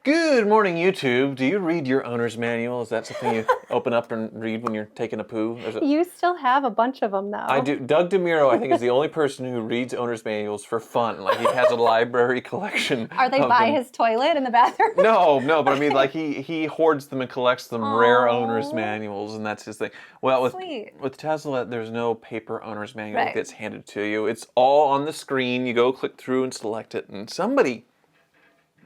Good morning, YouTube. Do you read your owner's manual? Is that something you open up and read when you're taking a poo? You still have a bunch of them, though. I do. Doug DeMuro, I think, is the only person who reads owner's manuals for fun. Like, he has a library collection. Are they by his toilet in the bathroom? No, but I mean, like, he hoards them and collects them, rare owner's manuals, and that's his thing. Well, with Tesla, there's no paper owner's manual that gets handed to you. It's all on the screen. You go click through and select it, and somebody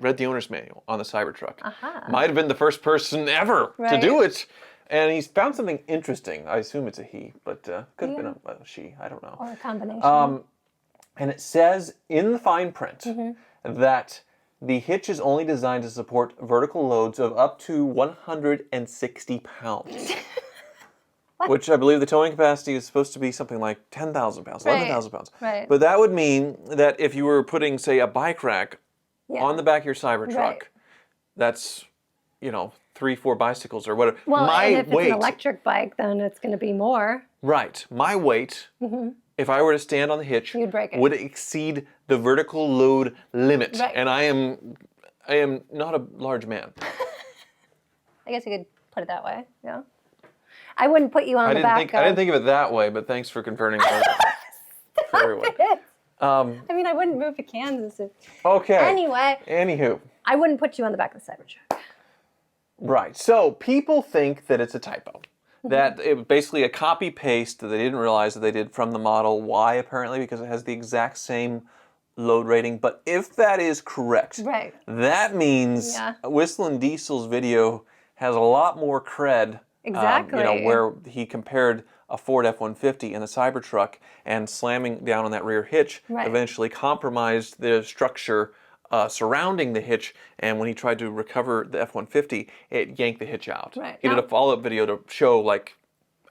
read the owner's manual on the Cybertruck. Might have been the first person ever to do it. And he's found something interesting. I assume it's a he, but could have been a she. I don't know. Or a combination. And it says in the fine print that the hitch is only designed to support vertical loads of up to 160 pounds. Which I believe the towing capacity is supposed to be something like 10,000 pounds, 11,000 pounds. Right. But that would mean that if you were putting, say, a bike rack on the back of your Cybertruck, that's, 3-4 bicycles or whatever. Well, and if it's an electric bike, then it's going to be more. Right. My weight, if I were to stand on the hitch, you'd break it. Would exceed the vertical load limit. Right. And I am not a large man. I guess you could put it that way, yeah. I wouldn't put you on the back. I didn't think of it that way, but thanks for confirming that. Very well. I mean, I wouldn't move to Kansas. Okay. Anywho. I wouldn't put you on the back of the Cybertruck. Right. So people think that it's a typo. That it was basically a copy-paste that they didn't realize that they did from the Model Y, apparently, because it has the exact same load rating. But if that is correct, that means Whistling Diesel's video has a lot more cred. Exactly. Where he compared a Ford F-150 and a Cybertruck, and slamming down on that rear hitch eventually compromised the structure surrounding the hitch, and when he tried to recover the F-150, it yanked the hitch out. He did a follow-up video to show like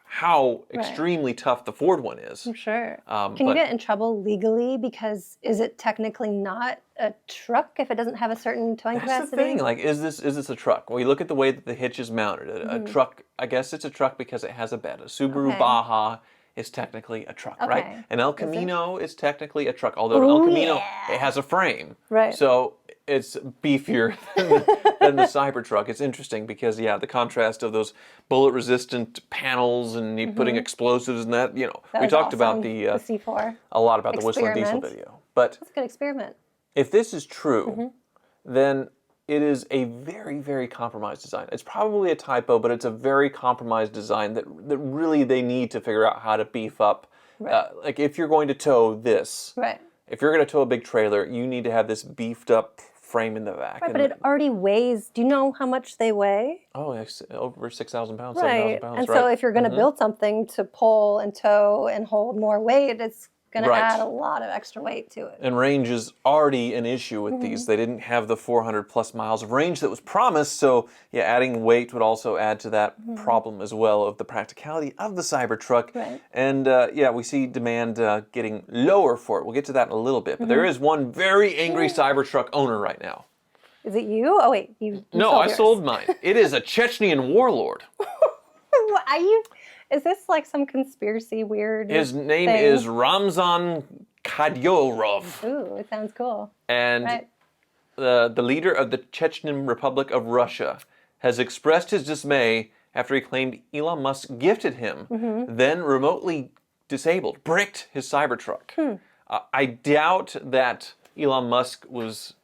how extremely tough the Ford one is. I'm sure. Can you get in trouble legally because is it technically not a truck if it doesn't have a certain towing capacity? That's the thing. Like, is this a truck? Well, you look at the way that the hitch is mounted. A truck, I guess it's a truck because it has a bed. A Subaru Baja is technically a truck, right? An El Camino is technically a truck, although an El Camino, it has a frame. Right. So it's beefier than the Cybertruck. It's interesting because, the contrast of those bullet-resistant panels and putting explosives in that, we talked about the C4. A lot about the Whistling Diesel video. But that's a good experiment. If this is true, then it is a very, very compromised design. It's probably a typo, but it's a very compromised design that really they need to figure out how to beef up. Like, if you're going to tow this, if you're going to tow a big trailer, you need to have this beefed up frame in the back. Right, but it already weighs. Do you know how much they weigh? Oh, over 6,000 pounds, right. 7,000 pounds. And so if you're going to build something to pull and tow and hold more weight, it's going to add a lot of extra weight to it. And range is already an issue with these. They didn't have the 400 plus miles of range that was promised, so adding weight would also add to that problem as well of the practicality of the Cybertruck. Right. And we see demand getting lower for it. We'll get to that in a little bit, but there is one very angry Cybertruck owner right now. Is it you? Oh wait, you No, sold I yours. sold mine. It is a Chechen warlord. Is this like some conspiracy weird His name is Ramzan Kadyrov. Ooh, it sounds cool. And the leader of the Chechen Republic of Russia has expressed his dismay after he claimed Elon Musk gifted him, then remotely disabled, bricked his Cybertruck. I doubt that Elon Musk was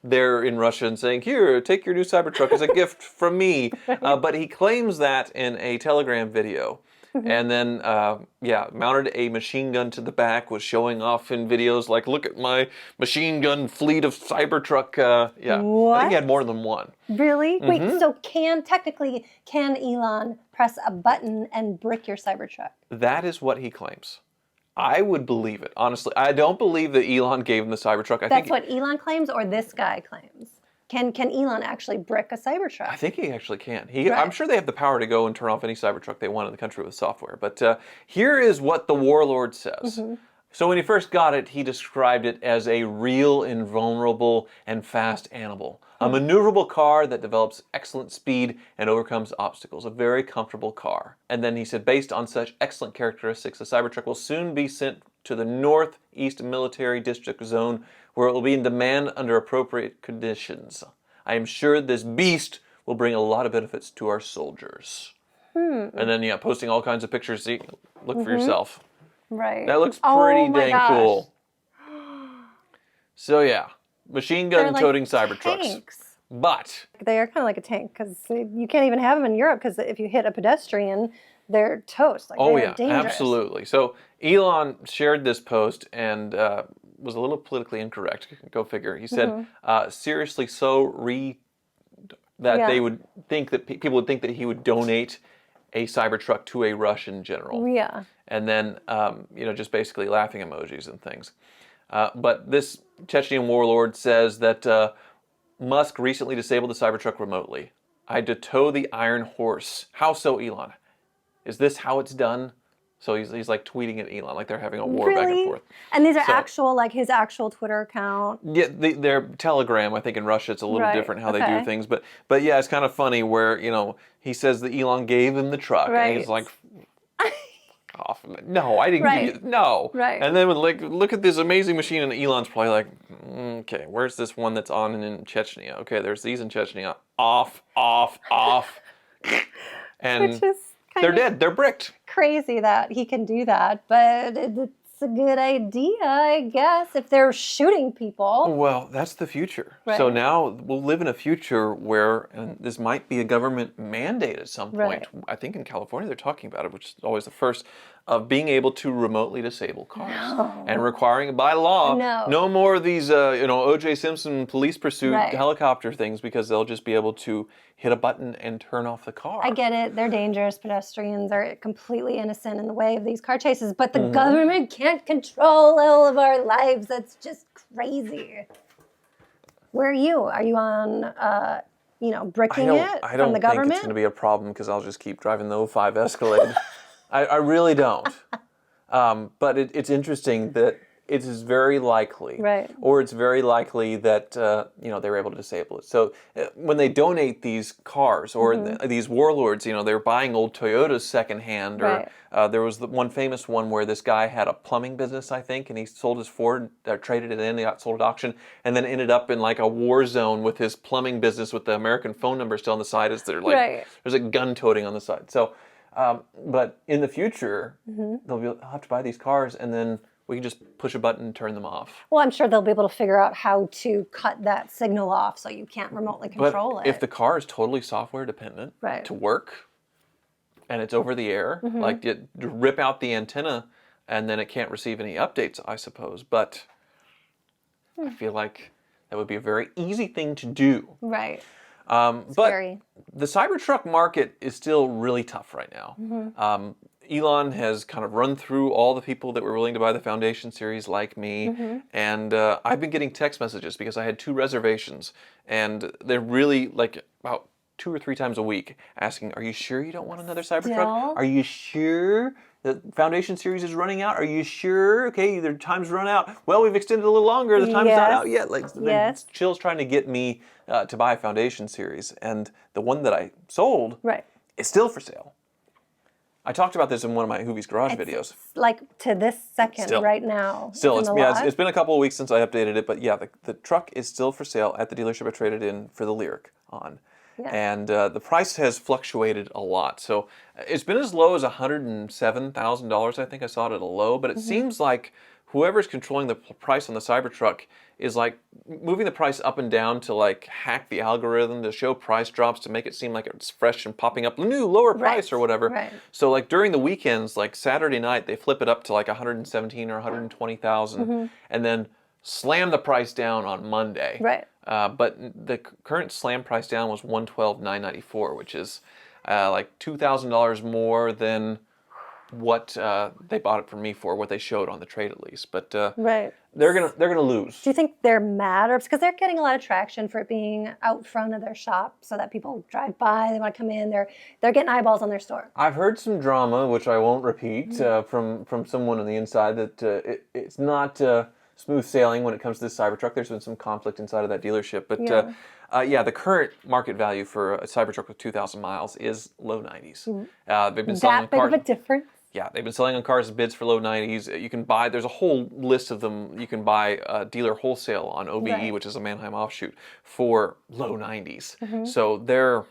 there in Russia and saying, here, take your new Cybertruck as a gift from me. But he claims that in a Telegram video. And then, mounted a machine gun to the back, was showing off in videos like, look at my machine gun fleet of Cybertruck. What? I think he had more than one. Really? Wait, so can Elon press a button and brick your Cybertruck? That is what he claims. I would believe it, honestly. I don't believe that Elon gave him the Cybertruck. That's what Elon claims, or this guy claims? Can Elon actually brick a Cybertruck? I think he actually can. I'm sure they have the power to go and turn off any Cybertruck they want in the country with software. But here is what the warlord says. So when he first got it, he described it as a real, invulnerable, and fast animal. A maneuverable car that develops excellent speed and overcomes obstacles. A very comfortable car. And then he said, based on such excellent characteristics, the Cybertruck will soon be sent to the Northeast Military District Zone, where it will be in demand under appropriate conditions. I am sure this beast will bring a lot of benefits to our soldiers. And then, posting all kinds of pictures. See, look for yourself. Right. That looks pretty dang cool. So, machine gun toting Cybertrucks. Tanks. But They are kind of like a tank because you can't even have them in Europe because if you hit a pedestrian, they're toast. Like, they're dangerous. Absolutely. So Elon shared this post and was a little politically incorrect. Go figure. He said, seriously, they would think that people would think that he would donate a Cybertruck to a Russian general. Yeah. And then, just basically laughing emojis and things. But this Chechen warlord says that Musk recently disabled the Cybertruck remotely. I had to tow the Iron Horse. How so, Elon? Is this how it's done? So he's like tweeting at Elon, like they're having a war back and forth. And these are his actual Twitter account. Yeah, their Telegram. I think in Russia it's a little different how they do things. But yeah, it's kind of funny where he says that Elon gave him the truck, and he's like, off. No, I didn't give you. No. Right. And then look at this amazing machine, and Elon's probably like, okay, where's this one that's on in Chechnya? Okay, there's these in Chechnya. Off. And Which is they're dead. They're bricked. Crazy that he can do that, but it's a good idea, I guess, if they're shooting people. Well, that's the future. Right. So now we'll live in a future where, and this might be a government mandate at some point. Right. I think in California they're talking about it, which is always the first, of being able to remotely disable cars and requiring by law no more of these O.J. Simpson police pursuit helicopter things, because they'll just be able to hit a button and turn off the car. I get it. They're dangerous. Pedestrians are completely innocent in the way of these car chases, but the government can't control all of our lives. That's just crazy. Where are you? Are you on, bricking it from the government? I don't think it's going to be a problem because I'll just keep driving the 05 Escalade. I really don't. But it's interesting that it is very likely, or it's very likely that they were able to disable it. So when they donate these cars, or these warlords, they're buying old Toyotas secondhand, or there was one famous one where this guy had a plumbing business, I think, and he sold his Ford, traded it in, he got sold at auction, and then ended up in like a war zone with his plumbing business with the American phone number still on the side, as they're like there's a gun toting on the side. So. But in the future, they'll have to buy these cars, and then we can just push a button and turn them off. Well, I'm sure they'll be able to figure out how to cut that signal off so you can't remotely control it. If the car is totally software dependent to work, and it's over the air, like you rip out the antenna, and then it can't receive any updates, I suppose. But I feel like that would be a very easy thing to do. Right. But the Cybertruck market is still really tough right now. Elon has kind of run through all the people that were willing to buy the Foundation series, like me, and I've been getting text messages because I had 2 reservations, and they're really like about 2 or 3 times a week asking, "Are you sure you don't want another Cybertruck? Are you sure the Foundation series is running out? Are you sure? Okay, their time's run out. Well, we've extended a little longer. The time's not out yet." Like, Chill's trying to get me to buy a Foundation series, and the one that I sold is still for sale. I talked about this in one of my Hoovie's Garage videos. Like to this second, right now. Still, it's been a couple of weeks since I updated it, but yeah, the truck is still for sale at the dealership I traded in for the Lyric on. Yeah. And the price has fluctuated a lot. So it's been as low as $107,000. I think I saw it at a low, but it seems like whoever's controlling the price on the Cybertruck is like moving the price up and down to like hack the algorithm to show price drops to make it seem like it's fresh and popping up new lower price or whatever. So like during the weekends, like Saturday night, they flip it up to like 117 or 120,000 and then slam the price down on Monday. But the current slam price down was $112,994, which is like $2,000 more than what they bought it from me for, what they showed on the trade at least. But they're gonna lose. Do you think they're mad, or because they're getting a lot of traction for it being out front of their shop, so that people drive by, they want to come in, they're getting eyeballs on their store? I've heard some drama, which I won't repeat, from someone on the inside that it's not smooth sailing when it comes to this Cybertruck. There's been some conflict inside of that dealership, but the current market value for a Cybertruck with 2,000 miles is low 90s. They've been selling that big of a difference? Yeah, they've been selling on cars bids for low 90s. You can buy, there's a whole list of them. You can buy dealer wholesale on OBE, Right. which is a Manheim offshoot, for low 90s. Mm-hmm. So they're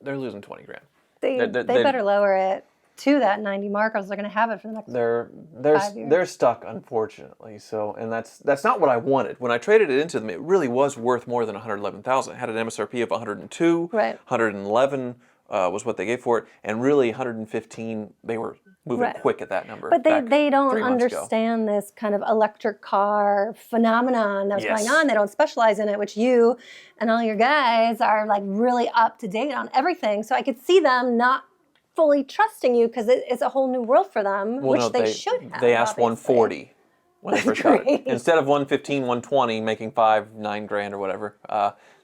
losing 20 grand. They better lower it to that 90 mark, or else they're going to have it for the next 5 years. They're stuck, unfortunately. So, and that's not what I wanted. When I traded it into them, it really was worth more than 111,000. It had an MSRP of 102. Right. 111 was what they gave for it, and really 115. They were moving quick at that number. But they don't 3 months ago. understand this kind of electric car phenomenon that's Yes. going on. They don't specialize in it, which you and all your guys are like really up to date on everything. So I could see them not fully trusting you because it's a whole new world for them, Well, which no, they should have. They asked obviously. 140 when they first got Great. it. Instead of 115, 120, making 9 grand or whatever.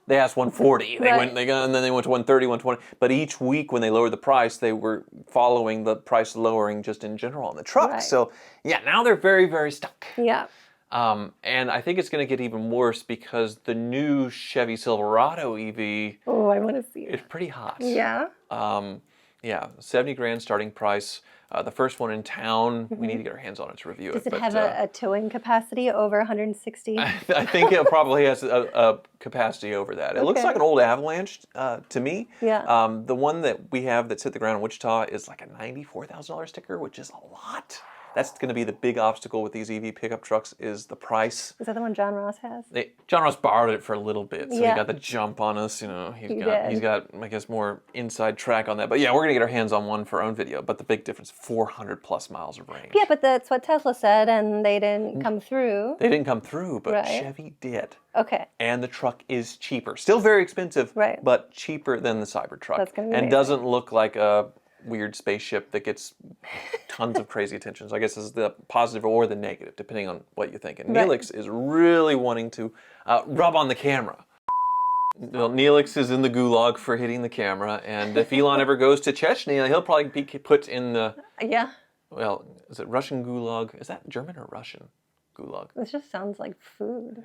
They asked 140. Right. And then they went to 130, 120. But each week when they lowered the price, they were following the price lowering just in general on the truck. Right. So yeah, now they're very, very stuck. Yeah. And I think it's going to get even worse because the new Chevy Silverado EV Oh, I want to see is it. pretty hot. Yeah. Yeah, 70 grand starting price. The first one in town. We need to get our hands on it to review Does it. it have a towing capacity over 160? I think it probably has a capacity over that. It looks Okay. like an old Avalanche to me. Yeah. The one that we have that's hit the ground in Wichita is like a $94,000 sticker, which is a lot. That's going to be the big obstacle with these EV pickup trucks is the price. Is that the one John Ross has? John Ross borrowed it for a little bit, so Yeah. he got the jump on us. You know, He he's got I guess more inside track on that. But yeah, we're gonna get our hands on one for our own video. But the big difference, 400 plus miles of range. Yeah, but that's what Tesla said, and they didn't come through. They didn't come through, but Right. Chevy did. Okay. And the truck is cheaper. Still very expensive, Right. but cheaper than the Cybertruck. That's gonna be and amazing. doesn't look like a weird spaceship that gets tons of crazy attention. So I guess this is the positive or the negative, depending on what you think. And Right. Neelix is really wanting to rub on the camera. Well, Neelix is in the gulag for hitting the camera, and if Elon ever goes to Chechnya, he'll probably be put in the, Yeah. well, is it Russian gulag? Is that German or Russian gulag? This just sounds like food.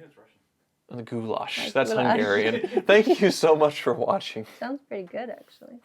The goulash. Like That's goulash. Hungarian. Thank you so much for watching. Sounds pretty good, actually.